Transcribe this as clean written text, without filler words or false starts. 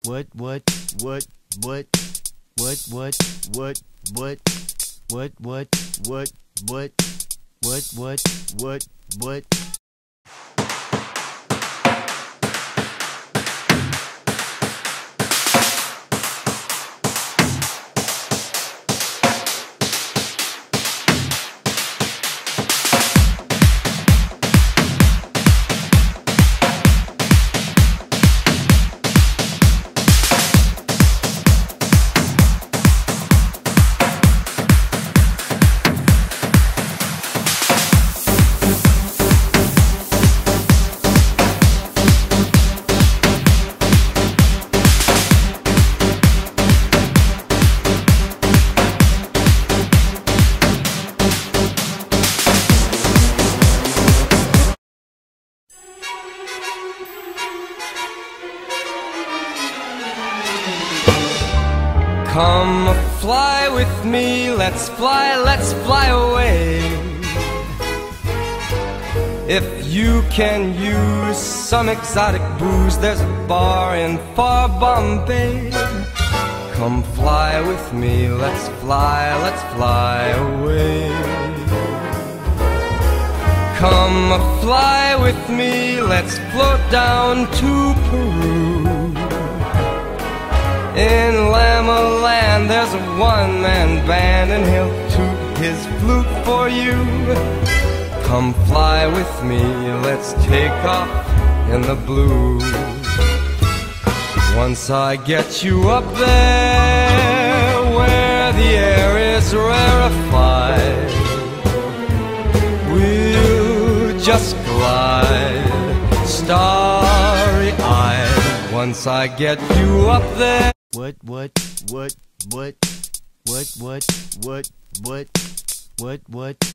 what, what, what, what, what, what, what, what, what, what, what, what, what, what, what. Come fly with me, let's fly away. If you can use some exotic booze, there's a bar in far Bombay. Come fly with me, let's fly away. Come fly with me, let's float down to Peru. In Lama Land there's a one-man band, and he'll toot his flute for you. Come fly with me, let's take off in the blue. Once I get you up there where the air is rarefied, we'll just glide starry-eyed. Once I get you up there. What, what, what, what, what, what, what, what, what, what.